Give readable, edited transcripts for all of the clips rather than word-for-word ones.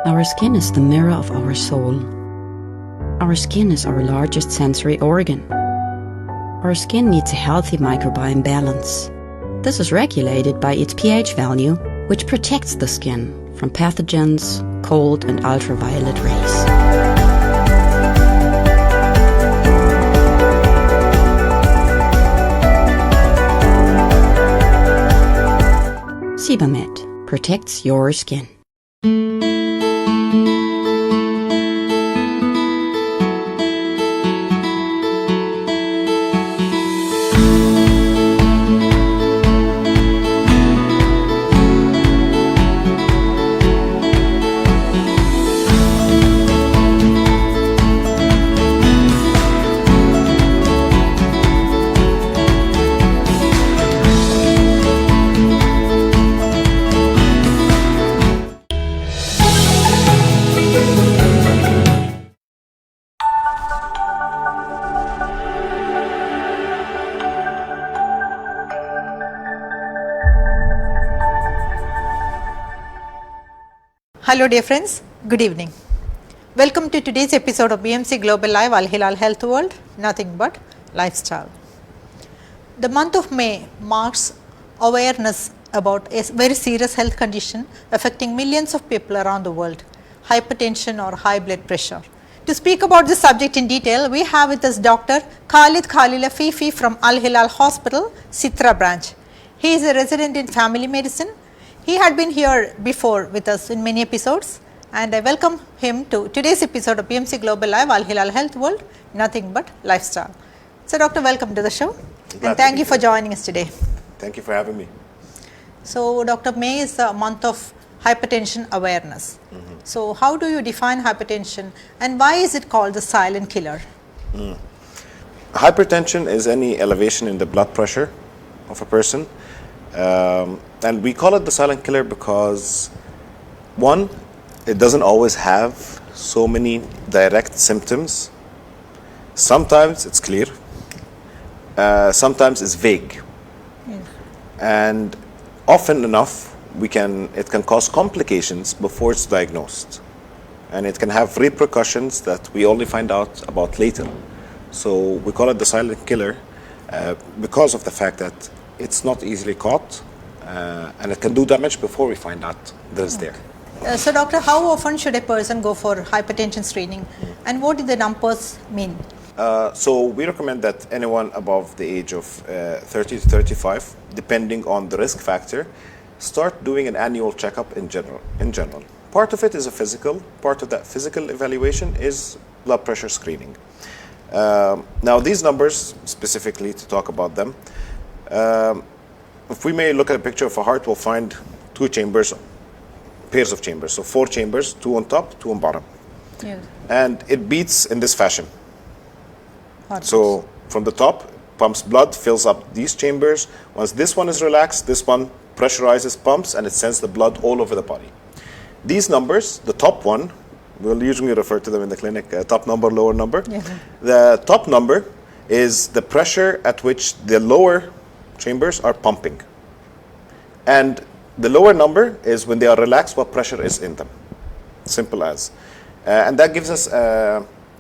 Our skin is the mirror of our soul. Our skin is our largest sensory organ. Our skin needs a healthy microbiome balance. This is regulated by its pH value, which protects the skin from pathogens, cold and ultraviolet rays. Sebamed protects your skin. Hello dear friends, good evening. Welcome to today's episode of BMC Global Live Al Hilal Health World, nothing but lifestyle. The month of May marks awareness about a very serious health condition affecting millions of people around the world, hypertension or high blood pressure. To speak about this subject in detail, we have with us Dr. Khalid Khalil Afifi from Al Hilal Hospital, Sitra branch. He is a resident in family medicine. He had been here before with us in many episodes, and I welcome him to today's episode of BMC Global Live Al Hilal Health World, nothing but lifestyle. So doctor, welcome to the show and thank you for joining us today. Thank you for having me. So Dr. May is the month of hypertension awareness. So how do you define hypertension and why is it called the silent killer? Hypertension is any elevation in the blood pressure of a person. And we call it the silent killer because, one, it doesn't always have so many direct symptoms. Sometimes it's clear, sometimes it's vague. And often enough, it can cause complications before it's diagnosed. And it can have repercussions that we only find out about later. So we call it the silent killer because of the fact that it's not easily caught. And it can do damage before we find out that it's there. So doctor, how often should a person go for hypertension screening and what do the numbers mean? So we recommend that anyone above the age of 30 to 35, depending on the risk factor, start doing an annual checkup in general. Part of it is a physical, part of that physical evaluation is blood pressure screening. Now these numbers, specifically to talk about them, if we may look at a picture of a heart, we'll find two chambers, pairs of chambers. So 4 chambers, 2 on top, 2 on bottom. Yes. And it beats in this fashion. Heart So from the top, pumps blood, fills up these chambers. Once this one is relaxed, this one pressurizes, pumps, and it sends the blood all over the body. These numbers, the top one, we'll usually refer to them in the clinic, top number, lower number. Yes. The top number is the pressure at which the lower chambers are pumping, and the lower number is when they are relaxed, what pressure is in them. Simple as. And that gives us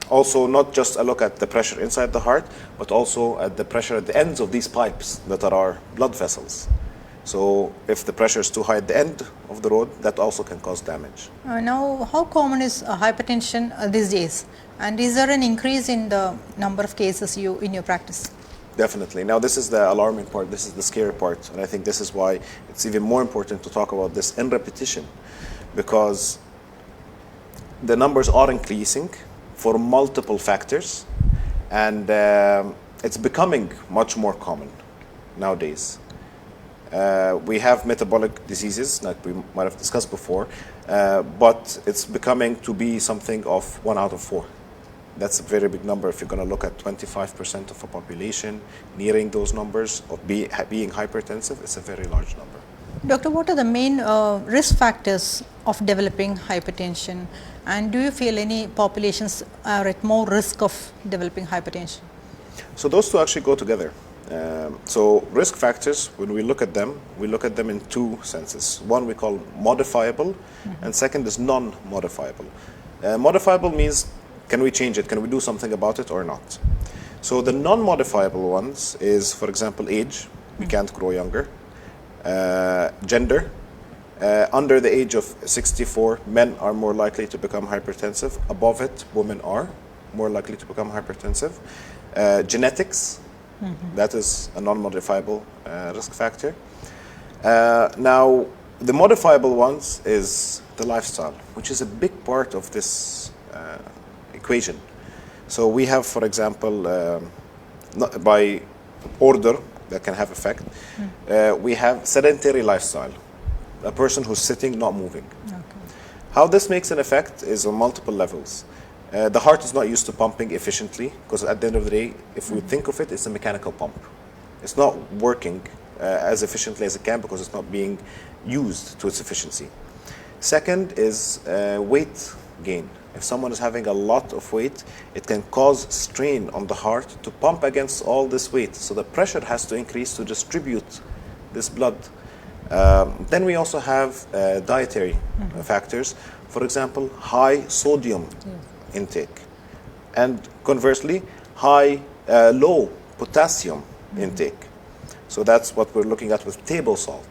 also not just a look at the pressure inside the heart, but also at the pressure at the ends of these pipes that are our blood vessels. So if the pressure is too high at the end of the road, that also can cause damage. Now, how common is hypertension these days? And is there an increase in the number of cases in your practice? Definitely. Now this is the alarming part, this is the scary part, and I think this is why it's even more important to talk about this in repetition, because the numbers are increasing for multiple factors, and it's becoming much more common nowadays. We have metabolic diseases, like we might have discussed before, but it's becoming to be something of 1 out of 4. That's a very big number. If you're going to look at 25% of a population nearing those numbers of being hypertensive, it's a very large number. Doctor, what are the main risk factors of developing hypertension, and do you feel any populations are at more risk of developing hypertension? So those two actually go together. So risk factors, when we look at them in two senses. One we call modifiable, and second is non-modifiable. Modifiable means, can we change it? Can we do something about it or not? So the non-modifiable ones is, for example, age. We can't grow younger. Gender. Under the age of 64, men are more likely to become hypertensive. Above it, women are more likely to become hypertensive. Genetics. That is a non-modifiable risk factor. Now, the modifiable ones is the lifestyle, which is a big part of this equation. So we have, for example, by order that can have effect, we have sedentary lifestyle, a person who's sitting, not moving. Okay. How this makes an effect is on multiple levels. The heart is not used to pumping efficiently, because at the end of the day, if we think of it, it's a mechanical pump. It's not working as efficiently as it can because it's not being used to its efficiency. Second is weight gain. If someone is having a lot of weight, it can cause strain on the heart to pump against all this weight. So the pressure has to increase to distribute this blood. Then we also have dietary factors. For example, high sodium intake, and conversely, low potassium intake. So that's what we're looking at with table salt.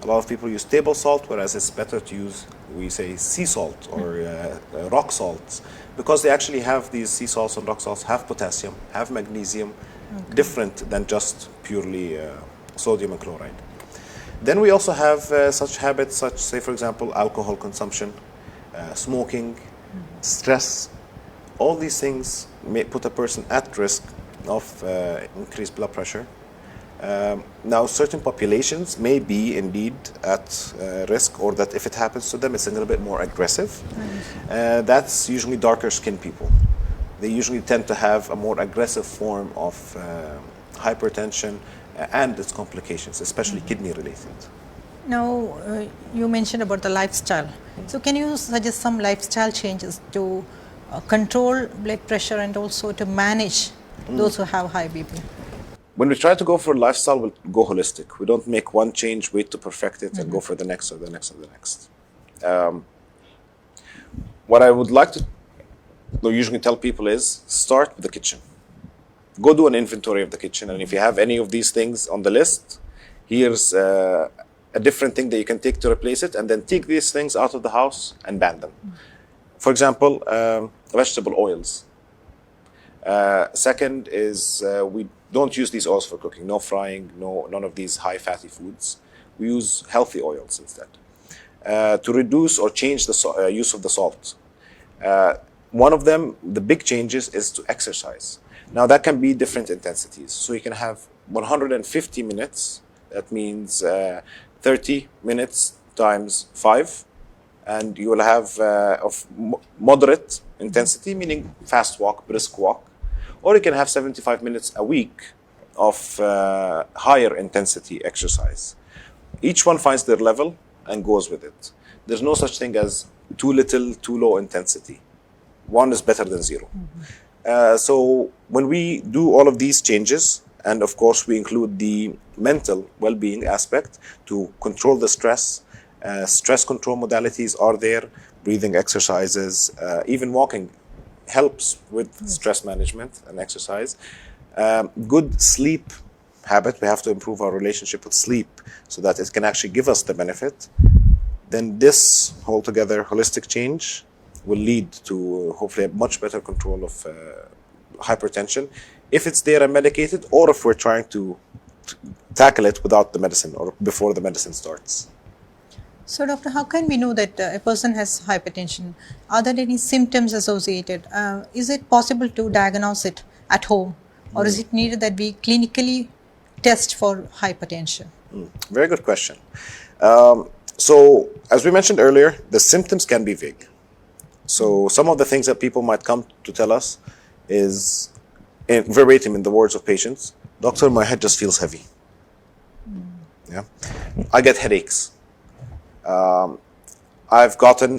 A lot of people use table salt, whereas it's better to use, we say, sea salt or rock salts, because they actually have these sea salts and rock salts have potassium, have magnesium, different than just purely sodium and chloride. Then we also have such habits, such, say, for example, alcohol consumption, smoking, stress. All these things may put a person at risk of increased blood pressure. Now, certain populations may be indeed at risk, or that if it happens to them, it's a little bit more aggressive. That's usually darker skinned people. They usually tend to have a more aggressive form of hypertension and its complications, especially kidney related. Now, you mentioned about the lifestyle. So can you suggest some lifestyle changes to control blood pressure and also to manage those who have high BP? When we try to go for lifestyle, we'll go holistic. We don't make one change, wait to perfect it, and go for the next or the next or the next. What I would like to usually tell people is start with the kitchen. Go do an inventory of the kitchen, and if you have any of these things on the list, here's a different thing that you can take to replace it, and then take these things out of the house and ban them. For example, vegetable oils. Second is we don't use these oils for cooking. No frying, none of these high fatty foods. We use healthy oils instead. To reduce or change the use of the salt. One of them, the big changes, is to exercise. Now that can be different intensities. So you can have 150 minutes. That means 30 minutes times 5. And you will have of moderate intensity, meaning fast walk, brisk walk. Or you can have 75 minutes a week of higher intensity exercise. Each one finds their level and goes with it. There's no such thing as too little, too low intensity. One is better than zero. So when we do all of these changes, and of course we include the mental well-being aspect to control the stress, stress control modalities are there, breathing exercises, even walking helps with stress management and exercise. Good sleep habit, we have to improve our relationship with sleep so that it can actually give us the benefit. Then this altogether holistic change will lead to hopefully a much better control of hypertension if it's there and medicated, or if we're trying to tackle it without the medicine or before the medicine starts. So, doctor, how can we know that a person has hypertension? Are there any symptoms associated? Is it possible to diagnose it at home, or is it needed that we clinically test for hypertension? Very good question. So, as we mentioned earlier, the symptoms can be vague. So, some of the things that people might come to tell us is, verbatim in the words of patients, "Doctor, my head just feels heavy. Yeah, I get headaches.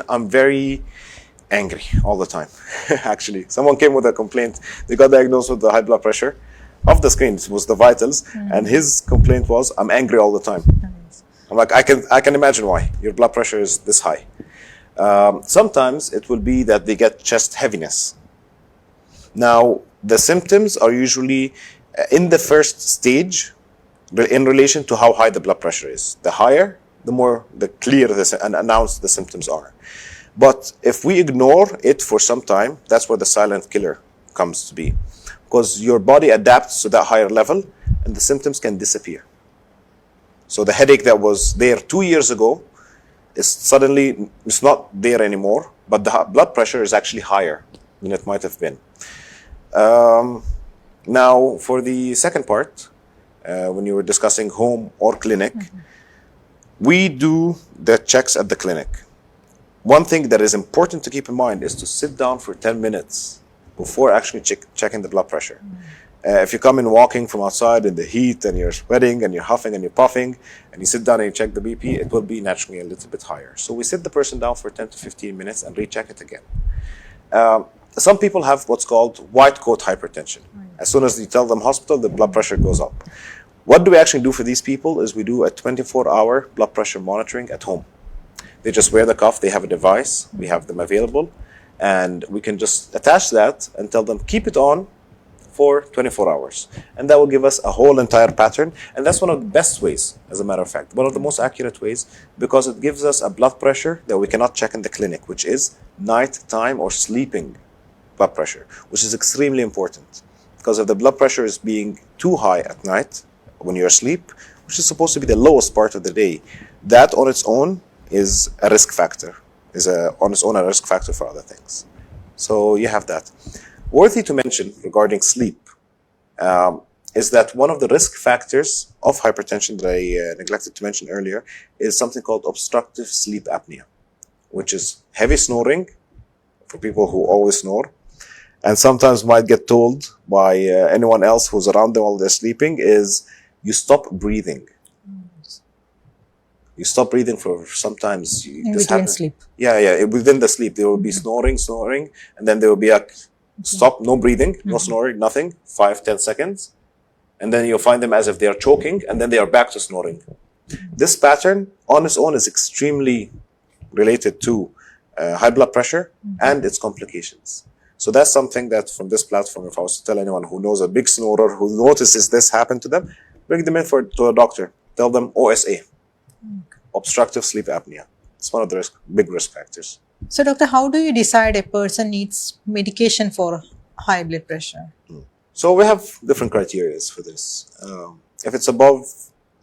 I'm very angry all the time." Actually, someone came with a complaint. They got diagnosed with the high blood pressure. off the screen. It was the vitals, and his complaint was, "I'm angry all the time." I'm like, I can imagine why. Your blood pressure is this high. Sometimes it will be that they get chest heaviness. Now, the symptoms are usually in the first stage in relation to how high the blood pressure is. The higher, the clearer and announced the symptoms are. But if we ignore it for some time, that's where the silent killer comes to be. Because your body adapts to that higher level and the symptoms can disappear. So the headache that was there 2 years ago is suddenly, it's not there anymore, but the blood pressure is actually higher than it might have been. Now, for the second part, when you were discussing home or clinic, we do the checks at the clinic. One thing that is important to keep in mind is to sit down for 10 minutes before actually checking the blood pressure. If you come in walking from outside in the heat and you're sweating and you're huffing and you're puffing and you sit down and you check the BP, it will be naturally a little bit higher. So we sit the person down for 10 to 15 minutes and recheck it again. Some people have what's called white coat hypertension. As soon as you tell them hospital, the blood pressure goes up. What do we actually do for these people is we do a 24-hour blood pressure monitoring at home. They just wear the cuff, they have a device, we have them available, and we can just attach that and tell them keep it on for 24 hours. And that will give us a whole entire pattern. And that's one of the best ways, as a matter of fact, one of the most accurate ways, because it gives us a blood pressure that we cannot check in the clinic, which is nighttime or sleeping blood pressure, which is extremely important. Because if the blood pressure is being too high at night, when you're asleep, which is supposed to be the lowest part of the day, that on its own is a risk factor, on its own a risk factor for other things. So you have that. Worthy to mention regarding sleep is that one of the risk factors of hypertension that I neglected to mention earlier is something called obstructive sleep apnea, which is heavy snoring for people who always snore, and sometimes might get told by anyone else who's around them while they're sleeping is you stop breathing. You stop breathing for sometimes. In between sleep. Yeah. Within the sleep, there will be snoring, and then there will be a stop, no breathing, no snoring, nothing, 5-10 seconds. And then you'll find them as if they are choking, and then they are back to snoring. This pattern on its own is extremely related to high blood pressure and its complications. So that's something that from this platform, if I was to tell anyone who knows a big snorer who notices this happen to them, bring them in to a doctor. Tell them OSA, obstructive sleep apnea. It's one of the big risk factors. So, doctor, how do you decide a person needs medication for high blood pressure? So we have different criteria for this. If it's above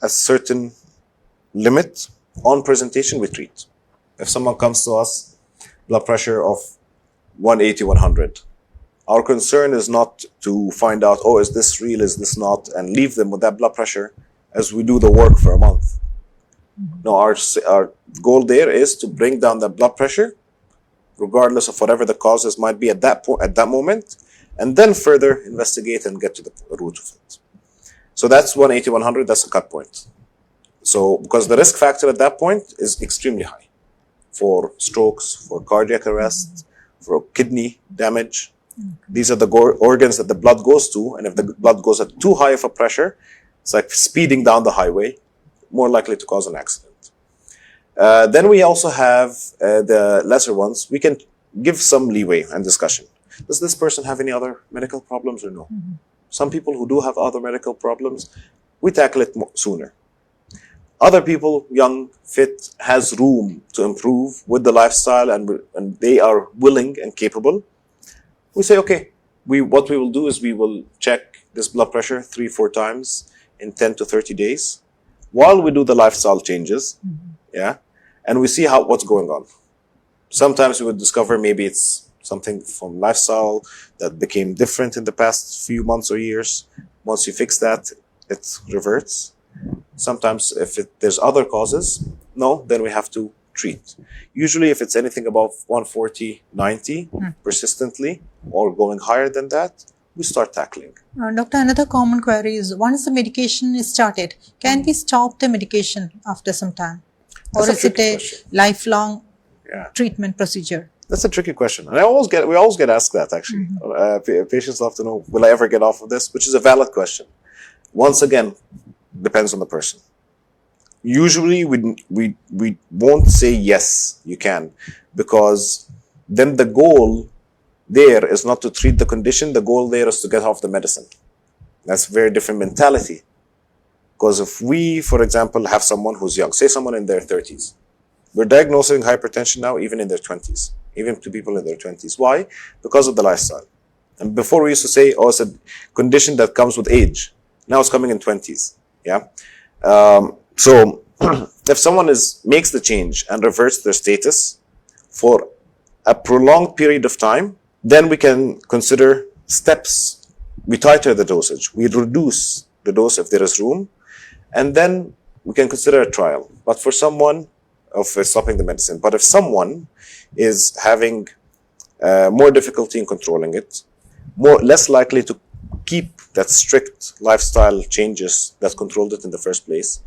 a certain limit on presentation, we treat. If someone comes to us, blood pressure of 180, 100, our concern is not to find out, oh, is this real, is this not, and leave them with that blood pressure as we do the work for a month. No, our goal there is to bring down the blood pressure, regardless of whatever the causes might be at that moment, and then further investigate and get to the root of it. So that's 180, 100, that's a cut point. So, because the risk factor at that point is extremely high for strokes, for cardiac arrest, for kidney damage. These are the organs that the blood goes to, and if the blood goes at too high of a pressure, it's like speeding down the highway, more likely to cause an accident. Then we also have the lesser ones. We can give some leeway and discussion. Does this person have any other medical problems or no? Some people who do have other medical problems, we tackle it sooner. Other people, young, fit, has room to improve with the lifestyle and they are willing and capable. We say, okay, what we will do is we will check this blood pressure 3-4 times in 10 to 30 days while we do the lifestyle changes, and we see what's going on. Sometimes we would discover maybe it's something from lifestyle that became different in the past few months or years. Once you fix that, it reverts. Sometimes if there's other causes, then we have to treat. Usually if it's anything above 140, 90 persistently or going higher than that, we start tackling. Doctor, another common query is once the medication is started, can we stop the medication after some time? Or is it a lifelong treatment procedure? That's a tricky question, and we always get asked that actually. Patients love to know, will I ever get off of this? Which is a valid question. Once again, depends on the person. Usually, we won't say yes, you can, because then the goal there is not to treat the condition. The goal there is to get off the medicine. That's a very different mentality. Because if we, for example, have someone who's young, say someone in their 30s, we're diagnosing hypertension now even in their 20s, even to people in their 20s. Why? Because of the lifestyle. And before we used to say, oh, it's a condition that comes with age. Now it's coming in 20s. Yeah. So if someone makes the change and reverts their status for a prolonged period of time, then we can consider steps. We titrate the dosage. We reduce the dose if there is room. And then we can consider a trial. But for someone of stopping the medicine. But if someone is having more difficulty in controlling it, less likely to keep that strict lifestyle changes that controlled it in the first place,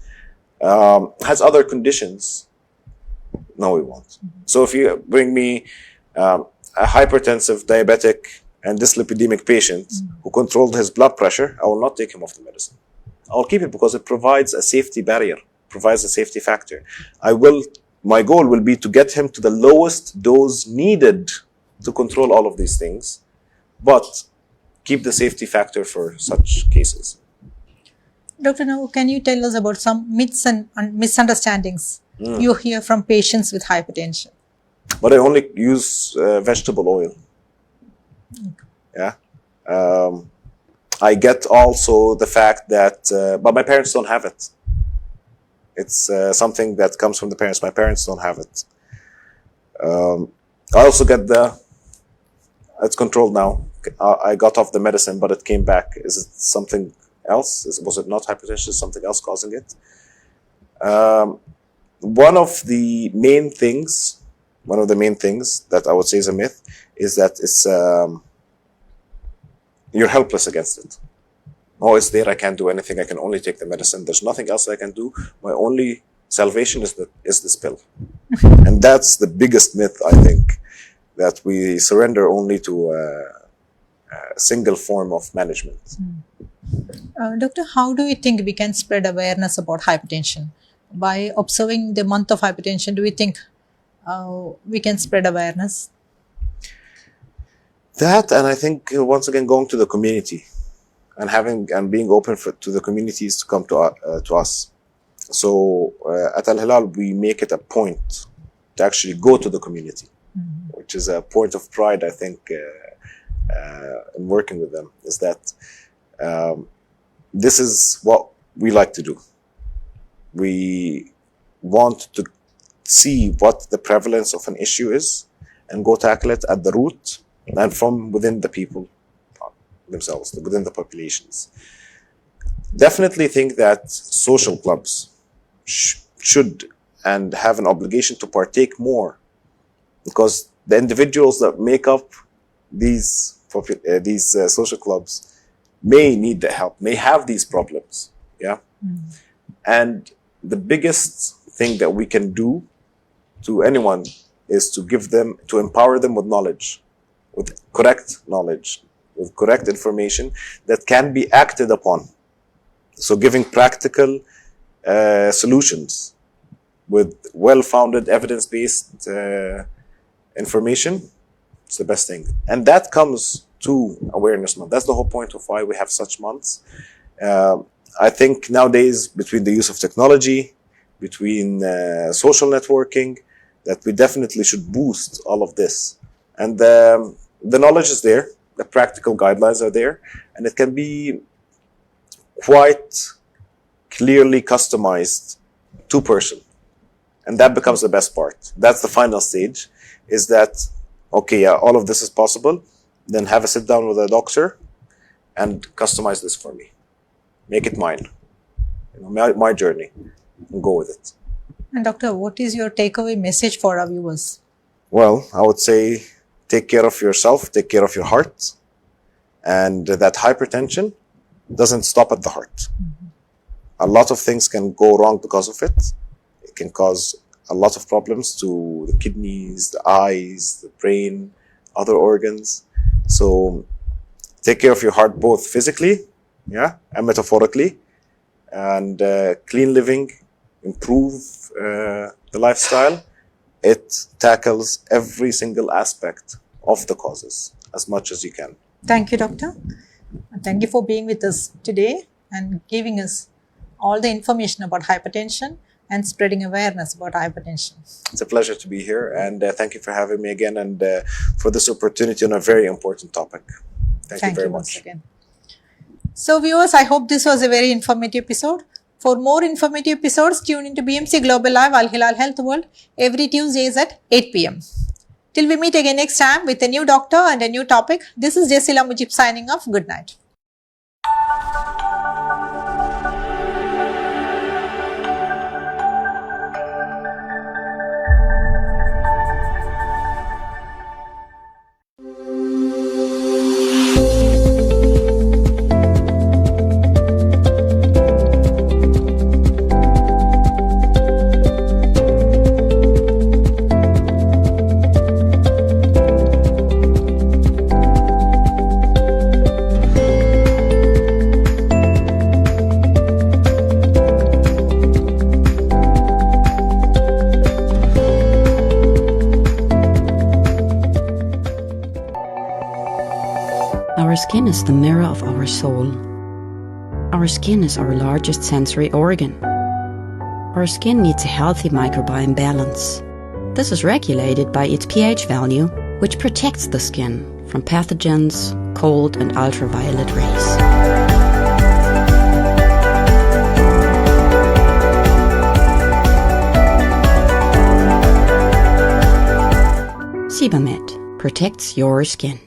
has other conditions, no, we won't. So if you bring me a hypertensive, diabetic, and dyslipidemic patient who controlled his blood pressure, I will not take him off the medicine. I'll keep it because it provides a safety barrier, provides a safety factor. My goal will be to get him to the lowest dose needed to control all of these things, but keep the safety factor for such cases. Dr. Now, can you tell us about some myths and misunderstandings you hear from patients with hypertension? But I only use vegetable oil. Yeah. I get also the fact that, but my parents don't have it. It's something that comes from the parents. My parents don't have it. I also get it's controlled now. I got off the medicine, but it came back. Is it something else? Was it not hypertension? Is something else causing it? One of the main things that I would say is a myth is that it's you're helpless against it. Oh, it's there. I can't do anything. I can only take the medicine. There's nothing else I can do. My only salvation is this pill. And that's the biggest myth, I think, that we surrender only to a single form of management. Doctor, how do you think we can spread awareness about hypertension? By observing the month of hypertension, do we think we can spread awareness? That, and I think once again going to the community and being open to the communities to come to us. So at Al Hilal, we make it a point to actually go to the community, which is a point of pride, I think, in working with them. Is that this is what we like to do. We want to see what the prevalence of an issue is and go tackle it at the root and from within the people themselves, within the populations. Definitely think that social clubs should and have an obligation to partake more, because the individuals that make up these social clubs may need the help, may have these problems. Yeah. And the biggest thing that we can do to anyone is to empower them with knowledge, with correct knowledge, with correct information that can be acted upon. So giving practical solutions with well-founded, evidence-based information, it's the best thing. And that comes to Awareness Month. That's the whole point of why we have such months. I think nowadays, between the use of technology, between social networking, that we definitely should boost all of this. And the knowledge is there, the practical guidelines are there, and it can be quite clearly customized to person. And that becomes the best part. That's the final stage, is that, okay, yeah, all of this is possible, then have a sit down with a doctor and customize this for me. Make it mine, my journey, and go with it. And doctor, what is your takeaway message for our viewers? Well, I would say take care of yourself, take care of your heart, and that hypertension doesn't stop at the heart. A lot of things can go wrong because of it. It can cause a lot of problems to the kidneys, the eyes, the brain, other organs. So take care of your heart both physically, and metaphorically, and clean living, improve the lifestyle. It tackles every single aspect of the causes as much as you can. Thank you, doctor. Thank you for being with us today and giving us all the information about hypertension and spreading awareness about hypertension. It's a pleasure to be here, and thank you for having me again, and for this opportunity on a very important topic. Thank you very once much. Again. So viewers, I hope this was a very informative episode. For more informative episodes, tune into BMC Global Live Al Hilal Health World every Tuesdays at 8 p.m. Till we meet again next time with a new doctor and a new topic, this is Jesila Mujib signing off. Good night. Our skin is the mirror of our soul. Our skin is our largest sensory organ. Our skin needs a healthy microbiome balance. This is regulated by its pH value, which protects the skin from pathogens, cold and ultraviolet rays. Sebamed protects your skin.